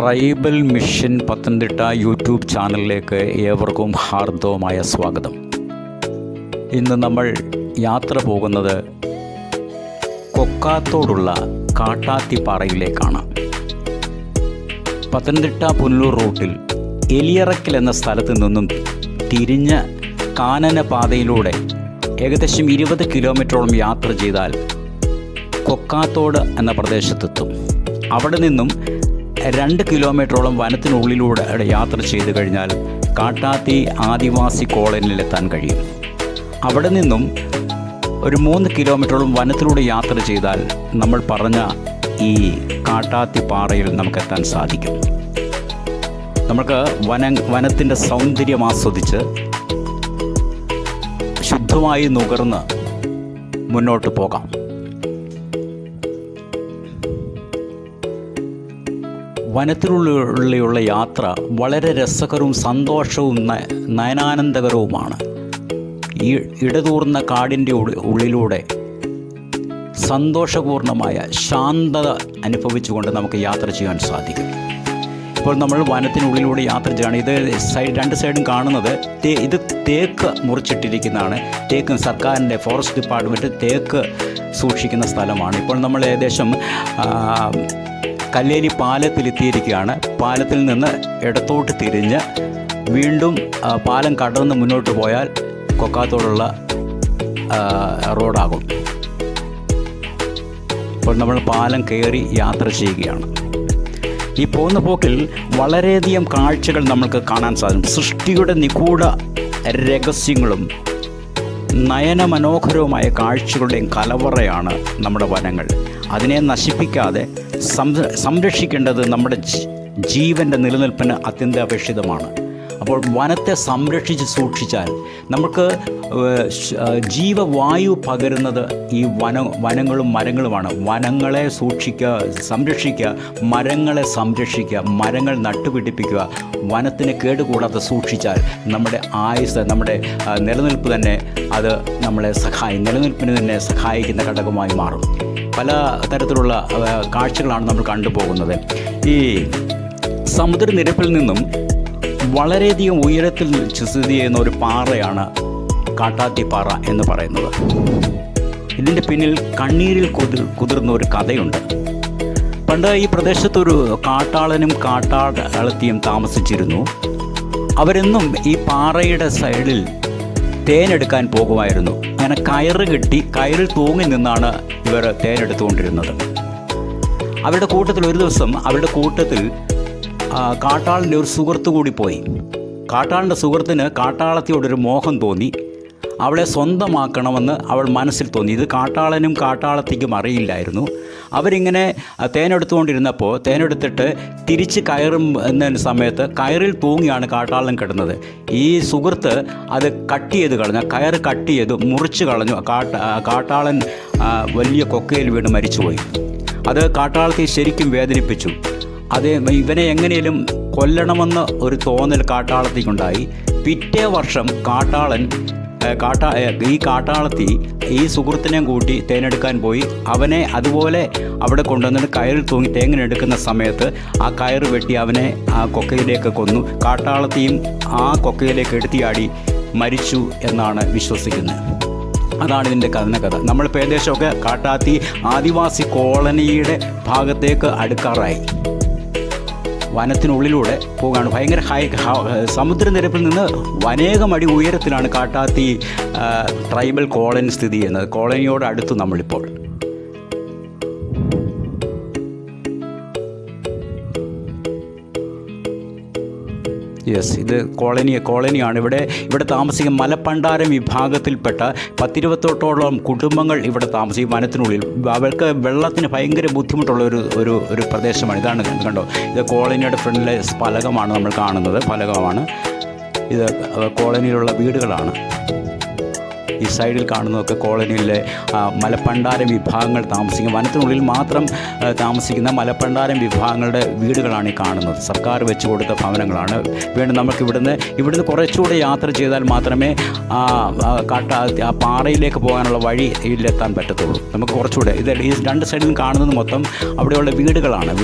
Tribal mission Pathanamthitta YouTube ചാനലിലേക്ക് ഏവർക്കും ഹാർദവമായ സ്വാഗതം. ഇന്ന് നമ്മൾ യാത്ര പോകുന്നത് കൊക്കാത്തോടുള്ള കാട്ടാത്തിപ്പാറയിലേക്കാണ്. പത്തനംതിട്ട പുനലൂർ റൂട്ടിൽ എലിയറക്കൽ എന്ന സ്ഥലത്ത് നിന്നും തിരിഞ്ഞ് കാനനപാതയിലൂടെ ഏകദേശം 20 കിലോമീറ്ററോളം യാത്ര ചെയ്താൽ കൊക്കാത്തോട് എന്ന പ്രദേശത്തെത്തും. അവിടെ നിന്നും 2 കിലോമീറ്ററോളം വനത്തിനുള്ളിലൂടെ യാത്ര ചെയ്ത് കഴിഞ്ഞാൽ കാട്ടാത്തി ആദിവാസി കോളനിയിലെത്താൻ കഴിയും. അവിടെ നിന്നും ഒരു 3 കിലോമീറ്ററോളം വനത്തിലൂടെ യാത്ര ചെയ്താൽ നമ്മൾ പറഞ്ഞ ഈ കാട്ടാത്തി പാറയിൽ നമുക്കെത്താൻ സാധിക്കും. നമുക്ക് വനത്തിൻ്റെ സൗന്ദര്യം ആസ്വദിച്ച് ശുദ്ധമായി നുകർന്ന് മുന്നോട്ട് പോകാം. വനത്തിനുള്ളിലുള്ള യാത്ര വളരെ രസകരവും സന്തോഷവും നയനാനന്ദകരവുമാണ്. ഈ ഇടതൂർന്ന കാടിൻ്റെ ഉള്ളിലൂടെ സന്തോഷപൂർണമായ ശാന്തത അനുഭവിച്ചുകൊണ്ട് നമുക്ക് യാത്ര ചെയ്യാൻ സാധിക്കും. ഇപ്പോൾ നമ്മൾ വനത്തിനുള്ളിലൂടെ യാത്ര ചെയ്യാണ്. ഇത് രണ്ട് സൈഡും കാണുന്നത് ഇത് തേക്ക് മുറിച്ചിട്ടിരിക്കുന്നതാണ്. തേക്ക് സർക്കാരിൻ്റെ ഫോറസ്റ്റ് ഡിപ്പാർട്ട്മെൻറ്റ് തേക്ക് സൂക്ഷിക്കുന്ന സ്ഥലമാണ്. ഇപ്പോൾ നമ്മൾ ഏകദേശം കല്ലേരി പാലത്തിലെത്തിയിരിക്കുകയാണ്. പാലത്തിൽ നിന്ന് ഇടത്തോട്ട് തിരിഞ്ഞ് വീണ്ടും പാലം കടന്ന് മുന്നോട്ട് പോയാൽ കൊക്കാത്തോടുള്ള റോഡാകും. ഇപ്പോൾ നമ്മൾ പാലം കയറി യാത്ര ചെയ്യുകയാണ്. ഈ പോകുന്ന പോക്കിൽ വളരെയധികം കാഴ്ചകൾ നമുക്ക് കാണാൻ സാധിക്കും. സൃഷ്ടിയുടെ നിഗൂഢ രഹസ്യങ്ങളും നയനമനോഹരവുമായ കാഴ്ചകളുടെയും കലവറയാണ് നമ്മുടെ വനങ്ങൾ. അതിനെ നശിപ്പിക്കാതെ സംരക്ഷിക്കേണ്ടത് നമ്മുടെ ജീവൻ്റെ നിലനിൽപ്പിന് അത്യന്താപേക്ഷിതമാണ്. അപ്പോൾ വനത്തെ സംരക്ഷിച്ച് സൂക്ഷിച്ചാൽ നമുക്ക് ജീവവായു പകരുന്നത് ഈ വനങ്ങളും മരങ്ങളുമാണ്. വനങ്ങളെ സംരക്ഷിക്കുക, മരങ്ങളെ സംരക്ഷിക്കുക, മരങ്ങൾ നട്ടുപിടിപ്പിക്കുക, വനത്തിന് കേടുകൂടാതെ സൂക്ഷിച്ചാൽ നമ്മുടെ ആയുസ്, നമ്മുടെ നിലനിൽപ്പ് തന്നെ അത് നമ്മളെ നിലനിൽപ്പിന് തന്നെ സഹായിക്കുന്ന ഘടകമായി മാറും. പല തരത്തിലുള്ള കാഴ്ചകളാണ് നമ്മൾ കണ്ടുപോകുന്നത്. ഈ സമുദ്രനിരപ്പിൽ നിന്നും വളരെയധികം ഉയരത്തിൽ സ്ഥിതി ചെയ്യുന്ന ഒരു പാറയാണ് കാട്ടാത്തിപ്പാറ എന്ന് പറയുന്നത്. ഇതിൻ്റെ പിന്നിൽ കണ്ണീരിൽ കുതിർന്ന ഒരു കഥയുണ്ട്. പണ്ട് ഈ പ്രദേശത്തൊരു കാട്ടാളനും കാട്ടാളത്തിയും താമസിച്ചിരുന്നു. അവരെന്നും ഈ പാറയുടെ സൈഡിൽ തേനെടുക്കാൻ പോകുമായിരുന്നു. അങ്ങനെ കയറിൽ തൂങ്ങി നിന്നാണ് ഇവർ തേനെടുത്തുകൊണ്ടിരുന്നത്. അവരുടെ കൂട്ടത്തിൽ ഒരു ദിവസം കാട്ടാളൻ്റെ ഒരു സുഹൃത്ത് കൂടി പോയി. കാട്ടാളൻ്റെ സുഹൃത്തിന് കാട്ടാളത്തിയോടൊരു മോഹം തോന്നി. അവളെ സ്വന്തമാക്കണമെന്ന് അവൾ മനസ്സിൽ തോന്നി. ഇത് കാട്ടാളനും കാട്ടാളത്തിക്കും അറിയില്ലായിരുന്നു. അവരിങ്ങനെ തേനെടുത്തുകൊണ്ടിരുന്നപ്പോൾ തേനെടുത്തിട്ട് തിരിച്ച് കയറും എന്ന സമയത്ത് കയറിൽ തൂങ്ങിയാണ് കാട്ടാളൻ കിടന്നത്. ഈ സുഹൃത്ത് അത് കട്ട് ചെയ്ത് കളഞ്ഞു. കയറ് കട്ട് ചെയ്ത് മുറിച്ച് കളഞ്ഞു. കാട്ടാളൻ വലിയ കൊക്കയിൽ വീണ് മരിച്ചുപോയി. അത് കാട്ടാളത്തെ ശരിക്കും വേദനിപ്പിച്ചു. ഇവനെ എങ്ങനെയും കൊല്ലണമെന്ന് ഒരു തോന്നൽ കാട്ടാളത്തിക്കുണ്ടായി. പിറ്റേ വർഷം ഈ കാട്ടാളത്തി ഈ സുഹൃത്തിനെയും കൂട്ടി തേനെടുക്കാൻ പോയി. അവനെ അതുപോലെ അവിടെ കൊണ്ടുവന്നിട്ട് കയറിൽ തൂങ്ങി തേങ്ങനെടുക്കുന്ന സമയത്ത് ആ കയറ് വെട്ടി അവനെ ആ കൊക്കയിലേക്ക് കൊന്നു. കാട്ടാളത്തിയും ആ കൊക്കയിലേക്ക് എടുത്തിയാടി മരിച്ചു എന്നാണ് വിശ്വസിക്കുന്നത്. അതാണ് ഇതിൻ്റെ കഥ. നമ്മളിപ്പോൾ ഏകദേശമൊക്കെ കാട്ടാത്തി ആദിവാസി കോളനിയുടെ ഭാഗത്തേക്ക് അടുക്കാറായി. വനത്തിനുള്ളിലൂടെ പോവുകയാണ്. ഭയങ്കര സമുദ്രനിരപ്പിൽ നിന്ന് അനേകം അടി ഉയരത്തിലാണ് കാട്ടാത്തി ട്രൈബൽ കോളനി സ്ഥിതി ചെയ്യുന്നത്. കോളനിയോട് അടുത്തു നമ്മളിപ്പോൾ. ഇത് കോളനിയാണ്. ഇവിടെ താമസിക്കുന്ന മലപ്പണ്ടാരം വിഭാഗത്തിൽപ്പെട്ട 10-20 കുടുംബങ്ങൾ ഇവിടെ താമസിക്കും വനത്തിനുള്ളിൽ. അവർക്ക് വെള്ളത്തിന് ഭയങ്കര ബുദ്ധിമുട്ടുള്ള ഒരു പ്രദേശമാണ്. ഇതാണ് കണ്ടോ, ഇത് കോളനിയുടെ ഫ്രണ്ടിലെ ഫലകമാണ് നമ്മൾ കാണുന്നത്. ഇത് കോളനിയിലുള്ള വീടുകളാണ്. ഈ സൈഡിൽ കാണുന്നതൊക്കെ കോളനിയിലെ മലപ്പണ്ടാരം വിഭാഗങ്ങൾ താമസിക്കുന്ന, വനത്തിനുള്ളിൽ മാത്രം താമസിക്കുന്ന മലപ്പണ്ടാരം വിഭാഗങ്ങളുടെ വീടുകളാണ് ഈ കാണുന്നത്. സർക്കാർ വെച്ച് കൊടുത്ത ഭവനങ്ങളാണ്. വീണ്ടും നമുക്ക് ഇവിടുന്ന് കുറച്ചുകൂടെ യാത്ര ചെയ്താൽ മാത്രമേ ആ പാറയിലേക്ക് പോകാനുള്ള വഴിയിലെത്താൻ പറ്റത്തുള്ളൂ. നമുക്ക് കുറച്ചുകൂടെ ഈ രണ്ട് സൈഡിലും കാണുന്നത് മൊത്തം അവിടെയുള്ള വീടുകളാണ്.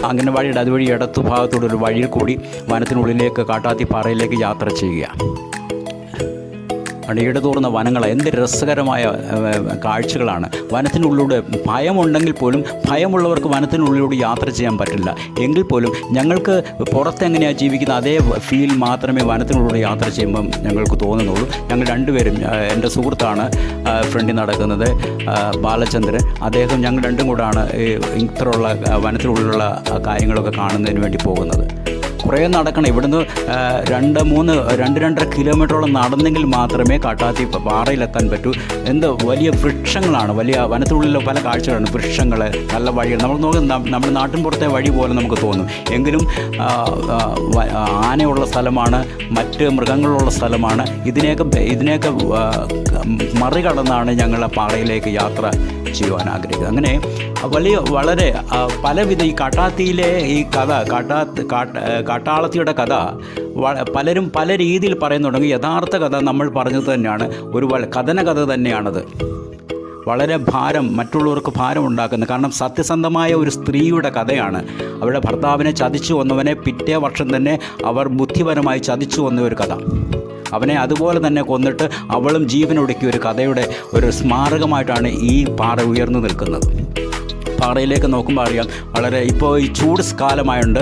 അംഗനവാടിയുടെ അതുവഴി ഇടത്തു ഭാഗത്തൂടെ ഒരു വഴിയിൽ കൂടി വനത്തിനുള്ളിലേക്ക് കാട്ടാത്തിപ്പാറയിലേക്ക് യാത്ര ചെയ്യുക. ഇടതൂർന്ന വനങ്ങൾ എന്ത് രസകരമായ കാഴ്ചകളാണ്. വനത്തിനുള്ളിലൂടെ ഭയമുണ്ടെങ്കിൽ പോലും ഭയമുള്ളവർക്ക് വനത്തിനുള്ളിലൂടെ യാത്ര ചെയ്യാൻ പറ്റില്ല. എങ്കിൽ പോലും ഞങ്ങൾക്ക് പുറത്തെങ്ങനെയാണ് ജീവിക്കുന്നത് അതേ ഫീൽ മാത്രമേ വനത്തിനുള്ളിലൂടെ യാത്ര ചെയ്യുമ്പം ഞങ്ങൾക്ക് തോന്നുന്നുള്ളൂ. ഞങ്ങൾ രണ്ടുപേരും, എൻ്റെ സുഹൃത്താണ് ഫ്രണ്ടിൽ നടക്കുന്നത് ബാലചന്ദ്രൻ, അദ്ദേഹം ഞങ്ങൾ രണ്ടും കൂടാണ് ഇത്തരമുള്ള വനത്തിനുള്ളിലുള്ള കാര്യങ്ങളൊക്കെ കാണുന്നതിന് വേണ്ടി പോകുന്നത്. കുറേ നടക്കണം. ഇവിടുന്ന് 2-2.5 കിലോമീറ്ററോളം നടന്നെങ്കിൽ മാത്രമേ കാട്ടാത്തി പാറയിലെത്താൻ പറ്റൂ. വലിയ വൃക്ഷങ്ങളാണ്, വലിയ വനത്തിനുള്ളിലെ പല കാഴ്ചകളാണ്. വൃക്ഷങ്ങൾ, നല്ല വഴികൾ, നമ്മൾ നോക്കുന്ന നമ്മുടെ നാട്ടിൻപുറത്തെ വഴി പോലെ നമുക്ക് തോന്നും. എങ്കിലും ആനയുള്ള സ്ഥലമാണ്, മറ്റ് മൃഗങ്ങളുള്ള സ്ഥലമാണ്. ഇതിനെയൊക്കെ മറികടന്നാണ് ഞങ്ങൾ പാറയിലേക്ക് യാത്ര ചെയ്യുവാൻ ആഗ്രഹിക്കുന്നത്. അങ്ങനെ വളരെ പലവിധ ഈ കാട്ടാത്തിയിലെ ഈ കഥ, കാട്ടാളത്തിയുടെ കഥ പലരും പല രീതിയിൽ പറയുന്നുണ്ടെങ്കിൽ യഥാർത്ഥ കഥ നമ്മൾ പറഞ്ഞത് തന്നെയാണ്. ഒരു കഥന കഥ തന്നെയാണത്. വളരെ മറ്റുള്ളവർക്ക് ഭാരം ഉണ്ടാക്കുന്നത്. കാരണം സത്യസന്ധമായ ഒരു സ്ത്രീയുടെ കഥയാണ്. അവരുടെ ഭർത്താവിനെ ചതിച്ചു വന്നവനെ പിറ്റേ വർഷം തന്നെ അവർ ബുദ്ധിപരമായി ചതിച്ചു വന്ന ഒരു കഥ. അവനെ അതുപോലെ തന്നെ കൊന്നിട്ട് അവളും ജീവനൊടുക്കിയ ഒരു കഥയുടെ ഒരു സ്മാരകമായിട്ടാണ് ഈ പാറ ഉയർന്നു നിൽക്കുന്നത്. പാറയിലേക്ക് നോക്കുമ്പോൾ അറിയാം, വളരെ ഇപ്പോൾ ഈ ചൂട് കാലമായുണ്ട്,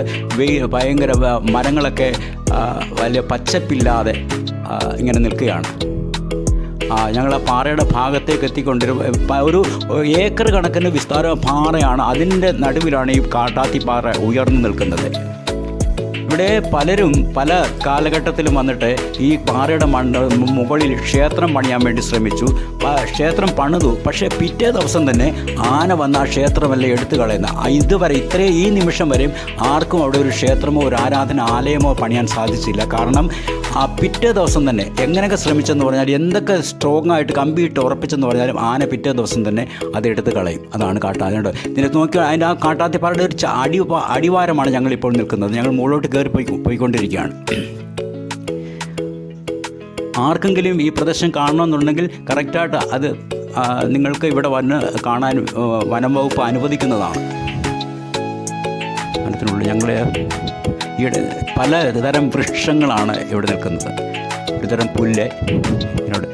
ഭയങ്കര മരങ്ങളൊക്കെ വലിയ പച്ചപ്പില്ലാതെ ഇങ്ങനെ നിൽക്കുകയാണ്. ഞങ്ങൾ ആ പാറയുടെ ഭാഗത്തേക്ക് ഒരു ഏക്കർ കണക്കിന് വിസ്താര പാറയാണ്. അതിൻ്റെ നടുവിലാണ് ഈ കാട്ടാത്തി പാറ ഉയർന്നു നിൽക്കുന്നത്. ഇവിടെ പലരും പല കാലഘട്ടത്തിലും വന്നിട്ട് ഈ പാറയുടെ മുകളിൽ ക്ഷേത്രം പണിയാൻ വേണ്ടി ശ്രമിച്ചു. ക്ഷേത്രം പണിതു. പക്ഷേ പിറ്റേ ദിവസം തന്നെ ആന വന്ന ആ ക്ഷേത്രമെല്ലാം എടുത്തു കളയുന്ന. ഇതുവരെ ഈ നിമിഷം വരെയും ആർക്കും അവിടെ ഒരു ക്ഷേത്രമോ ഒരു ആരാധന ആലയമോ പണിയാൻ സാധിച്ചില്ല. കാരണം ആ പിറ്റേ ദിവസം തന്നെ എങ്ങനെയൊക്കെ ശ്രമിച്ചെന്ന് പറഞ്ഞാൽ, എന്തൊക്കെ സ്ട്രോങ് ആയിട്ട് കമ്പിയിട്ട് ഉറപ്പിച്ചെന്ന് പറഞ്ഞാലും ആന പിറ്റേ ദിവസം തന്നെ അത് എടുത്ത് കളയും. അതാണ് കാട്ടാനയുടെ. ഇതിനെ നോക്കിയാൽ അതിൻ്റെ ആ കാട്ടാത്തിപ്പാറയുടെ ഒരു അടിവാരമാണ് ഞങ്ങളിപ്പോൾ നിൽക്കുന്നത്. ഞങ്ങൾ മുകളിലോട്ട് കയറി പോയിക്കൊണ്ടിരിക്കുകയാണ്. ആർക്കെങ്കിലും ഈ പ്രദേശം കാണണമെന്നുണ്ടെങ്കിൽ കറക്റ്റായിട്ട് അത് നിങ്ങൾക്ക് ഇവിടെ വന്ന് കാണാൻ വനം വകുപ്പ് അനുവദിക്കുന്നതാണ്. വനത്തിനുള്ളിൽ ഞങ്ങൾ പലതരം വൃക്ഷങ്ങളാണ് ഇവിടെ നിൽക്കുന്നത്. ഒരുതരം പുല്ല്, ഇതിനോട്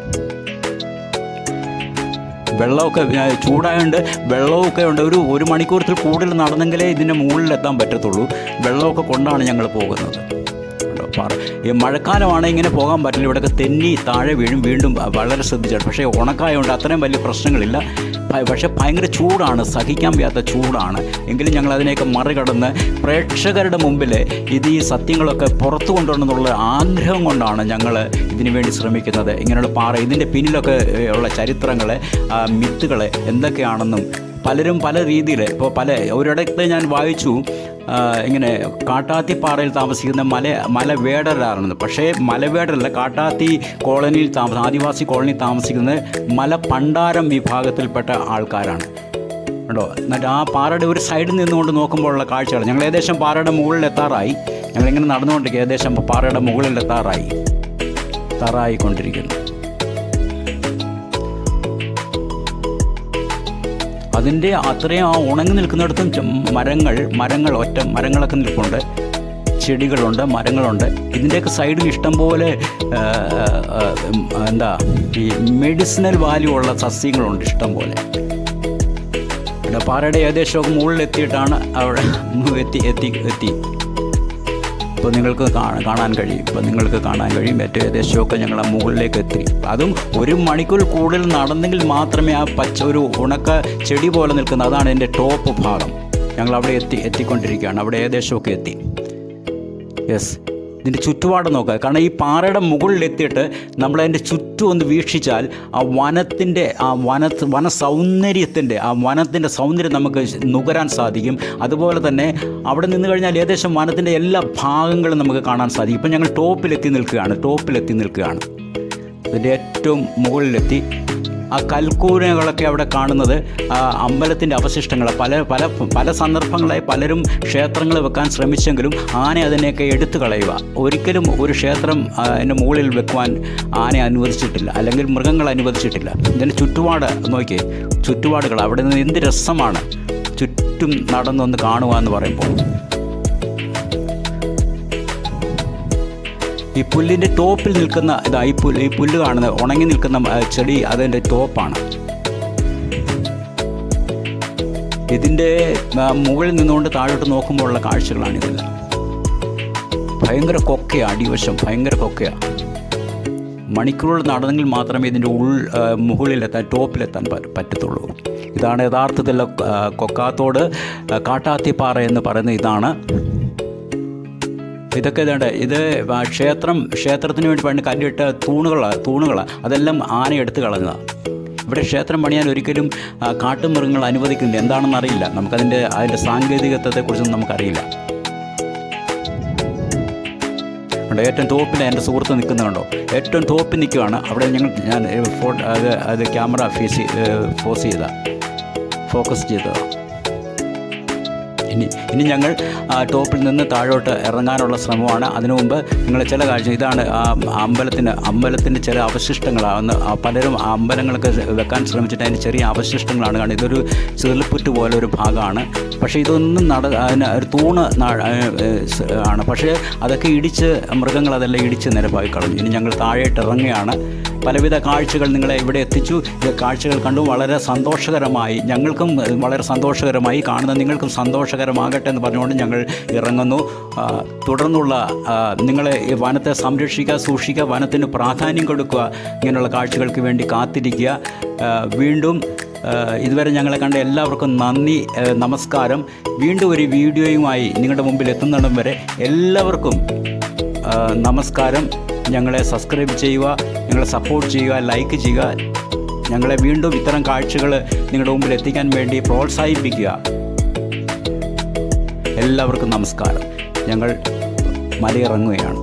വെള്ളമൊക്കെ ചൂടായതുകൊണ്ട് വെള്ളമൊക്കെ ഉണ്ട്. ഒരു മണിക്കൂറത്തിൽ കൂടുതൽ നടന്നെങ്കിലേ ഇതിൻ്റെ മുകളിലെത്താൻ പറ്റത്തുള്ളൂ. വെള്ളമൊക്കെ കൊണ്ടാണ് ഞങ്ങൾ പോകുന്നത്. ഈ മഴക്കാലമാണെങ്കിൽ ഇങ്ങനെ പോകാൻ പറ്റില്ല. ഇവിടെയൊക്കെ തെന്നി താഴെ വീണ്ടും വളരെ ശ്രദ്ധിച്ചാണ്. പക്ഷേ ഉണക്കായതുകൊണ്ട് അത്രയും വലിയ പ്രശ്നങ്ങളില്ല. പക്ഷേ ഭയങ്കര ചൂടാണ്, സഹിക്കാൻ വയ്യാത്ത ചൂടാണ്. എങ്കിലും ഞങ്ങൾ അതിനെയൊക്കെ മറികടന്ന് പ്രേക്ഷകരുടെ മുമ്പിൽ ഈ സത്യങ്ങളൊക്കെ പുറത്തു കൊണ്ടുവരണമെന്നുള്ള ആഗ്രഹം കൊണ്ടാണ് ഞങ്ങൾ ഇതിനു വേണ്ടി ശ്രമിക്കുന്നത്. ഇങ്ങനെയുള്ള പാറ, ഇതിൻ്റെ പിന്നിലൊക്കെ ഉള്ള ചരിത്രങ്ങൾ, മിത്തുകൾ എന്തൊക്കെയാണെന്നും പലരും പല രീതിയിൽ ഇപ്പോൾ ഒരിടത്ത് ഞാൻ വായിച്ചു, ഇങ്ങനെ കാട്ടാത്തിപ്പാറയിൽ താമസിക്കുന്ന മലവേടരാണെന്ന്. പക്ഷേ മലവേടരല്ല, കാട്ടാത്തി കോളനിയിൽ ആദിവാസി കോളനിയിൽ താമസിക്കുന്നത് മലപ്പണ്ടാരം വിഭാഗത്തിൽപ്പെട്ട ആൾക്കാരാണ് കേട്ടോ. എന്നിട്ട് ആ പാറയുടെ ഒരു സൈഡിൽ നിന്നുകൊണ്ട് നോക്കുമ്പോഴുള്ള കാഴ്ചകൾ. ഞങ്ങൾ ഏകദേശം പാറയുടെ മുകളിലെത്താറായി. ഞങ്ങളിങ്ങനെ നടന്നുകൊണ്ടിരിക്കുക. ഏകദേശം പാറയുടെ മുകളിലെത്താറായിക്കൊണ്ടിരിക്കുന്നു. അതിൻ്റെ അത്രയും ഉണങ്ങി നിൽക്കുന്നിടത്തും മരങ്ങളൊക്കെ നിൽപ്പുണ്ട്, ചെടികളുണ്ട്, മരങ്ങളുണ്ട്. ഇതിൻ്റെയൊക്കെ സൈഡിൽ ഇഷ്ടംപോലെ ഈ മെഡിസിനൽ വാല്യൂ ഉള്ള സസ്യങ്ങളുണ്ട് ഇഷ്ടംപോലെ. പിന്നെ പാറയുടെ ഏകദേശമൊക്കെ മുകളിലെത്തിയിട്ടാണ് അവിടെ എത്തി. ഇപ്പോൾ നിങ്ങൾക്ക് കാണാൻ കഴിയും. ഏറ്റവും ഏകദേശമൊക്കെ ഞങ്ങൾ ആ മുകളിലേക്ക് എത്തി. അതും 1 മണിക്കൂർ കൂടുതൽ നടന്നെങ്കിൽ മാത്രമേ ആ ഒരു ഉണക്ക ചെടി പോലെ നിൽക്കുന്ന, അതാണ് എൻ്റെ ടോപ്പ് ഭാഗം. ഞങ്ങൾ അവിടെ എത്തിക്കൊണ്ടിരിക്കുകയാണ്. അവിടെ ഏകദേശമൊക്കെ എത്തി. യെസ്, ഇതിൻ്റെ ചുറ്റുപാട് നോക്കുക. കാരണം ഈ പാറയുടെ മുകളിലെത്തിയിട്ട് നമ്മളതിൻ്റെ ചുറ്റും ഒന്ന് വീക്ഷിച്ചാൽ ആ വനത്തിൻ്റെ സൗന്ദര്യം നമുക്ക് നുകരാൻ സാധിക്കും. അതുപോലെ തന്നെ അവിടെ നിന്ന് കഴിഞ്ഞാൽ ഏകദേശം വനത്തിൻ്റെ എല്ലാ ഭാഗങ്ങളും നമുക്ക് കാണാൻ സാധിക്കും. ഇപ്പം ഞങ്ങൾ ടോപ്പിലെത്തി നിൽക്കുകയാണ്. അതിൻ്റെ ഏറ്റവും മുകളിലെത്തി. ആ കൽക്കൂനകളൊക്കെ അവിടെ കാണുന്നത് അമ്പലത്തിൻ്റെ അവശിഷ്ടങ്ങൾ. പല സന്ദർഭങ്ങളായി പലരും ക്ഷേത്രങ്ങൾ വെക്കാൻ ശ്രമിച്ചെങ്കിലും ആന അതിനെയൊക്കെ എടുത്തു കളയുക. ഒരിക്കലും ഒരു ക്ഷേത്രം അതിൻ്റെ മുകളിൽ വെക്കുവാൻ ആന അനുവദിച്ചിട്ടില്ല, അല്ലെങ്കിൽ മൃഗങ്ങൾ അനുവദിച്ചിട്ടില്ല. ഇതിൻ്റെ ചുറ്റുപാടുകൾ അവിടെ നിന്ന് എന്ത് രസമാണ്. ചുറ്റും നടന്നൊന്ന് കാണുക എന്ന് പറയുമ്പോൾ ഈ പുല്ലിൻ്റെ ടോപ്പിൽ നിൽക്കുന്ന ഈ പുല്ല് കാണുന്നത് ഉണങ്ങി നിൽക്കുന്ന ചെടി അതിൻ്റെ ടോപ്പാണ്. ഇതിൻ്റെ മുകളിൽ നിന്നുകൊണ്ട് താഴോട്ട് നോക്കുമ്പോഴുള്ള കാഴ്ചകളാണ് ഇതെല്ലാം. ഭയങ്കര കൊക്കയാണ്, അടിവശം ഭയങ്കര കൊക്കയാണ്. മണിക്കൂറുകൾ നടന്നെങ്കിൽ മാത്രമേ ഇതിൻ്റെ മുകളിലെത്താൻ ടോപ്പിലെത്താൻ പറ്റത്തുള്ളൂ. ഇതാണ് യഥാർത്ഥത്തിൽ കൊക്കാത്തോട് കാട്ടാത്തിപ്പാറ എന്ന് പറയുന്നത്. ഇതാണ് ഇതൊക്കെ ഇതുണ്ട്. ഇത് ക്ഷേത്രത്തിന് വേണ്ടി പണ്ട് കല്ലിട്ട തൂണുകൾ അതെല്ലാം ആന എടുത്ത് കളഞ്ഞതാണ്. ഇവിടെ ക്ഷേത്രം പണിയാൻ ഒരിക്കലും കാട്ടുമൃഗങ്ങൾ അനുവദിക്കുന്നില്ല. എന്താണെന്ന് അറിയില്ല, അതിൻ്റെ സാങ്കേതികത്വത്തെക്കുറിച്ചൊന്നും നമുക്കറിയില്ല. ഏറ്റവും ടോപ്പിൽ എൻ്റെ സുഹൃത്ത് നിൽക്കുന്നുണ്ടോ, ഏറ്റവും ടോപ്പിൽ നിൽക്കുകയാണ്. അവിടെ ഞാൻ അത് ക്യാമറ ഫോക്കസ് ചെയ്തതാണ്. ഇനി ഞങ്ങൾ ടോപ്പിൽ നിന്ന് താഴോട്ട് ഇറങ്ങാനുള്ള ശ്രമമാണ്. അതിനു മുമ്പ് നിങ്ങൾ ചില കാഴ്ച ഇതാണ് അമ്പലത്തിൻ്റെ ചില അവശിഷ്ടങ്ങളാണ്. പലരും അമ്പലങ്ങളൊക്കെ വെക്കാൻ ശ്രമിച്ചിട്ട് അതിൻ്റെ ചെറിയ അവശിഷ്ടങ്ങളാണ് കാണുന്നത്. ഇതൊരു ചെറുപ്പുറ്റ് പോലെ ഒരു ഭാഗമാണ്. പക്ഷേ ഇതൊന്നും ഒരു തൂണ് ആണ്. പക്ഷേ അതൊക്കെ മൃഗങ്ങൾ അതെല്ലാം ഇടിച്ച് നിരപ്പായി കളഞ്ഞു. ഇനി ഞങ്ങൾ താഴേട്ട് ഇറങ്ങുകയാണ്. പലവിധ കാഴ്ചകൾ നിങ്ങളെ ഇവിടെ എത്തിച്ചു. കാഴ്ചകൾ കണ്ടു വളരെ സന്തോഷകരമായി, ഞങ്ങൾക്കും വളരെ സന്തോഷകരമായി, കാണുന്ന നിങ്ങൾക്കും സന്തോഷകരമാകട്ടെ എന്ന് പറഞ്ഞുകൊണ്ട് ഞങ്ങൾ ഇറങ്ങുന്നു. തുടർന്നുള്ള നിങ്ങളെ വനത്തെ സംരക്ഷിക്കുക, സൂക്ഷിക്കുക, വനത്തിന് പ്രാധാന്യം കൊടുക്കുക. ഇങ്ങനെയുള്ള കാഴ്ചകൾക്ക് വേണ്ടി കാത്തിരിക്കുക. വീണ്ടും ഇതുവരെ ഞങ്ങളെ കണ്ട എല്ലാവർക്കും നന്ദി, നമസ്കാരം. വീണ്ടും ഒരു വീഡിയോയുമായി നിങ്ങളുടെ മുമ്പിൽ എത്തുന്നിടം വരെ എല്ലാവർക്കും നമസ്കാരം. ഞങ്ങളെ സബ്സ്ക്രൈബ് ചെയ്യുക, ഞങ്ങളെ സപ്പോർട്ട് ചെയ്യുക, ലൈക്ക് ചെയ്യുക. ഞങ്ങളെ വീണ്ടും ഇത്തരം കാഴ്ചകൾ നിങ്ങളുടെ മുമ്പിൽ എത്തിക്കാൻ വേണ്ടി പ്രോത്സാഹിപ്പിക്കുക. എല്ലാവർക്കും നമസ്കാരം. ഞങ്ങൾ മലയിറങ്ങുകയാണ്.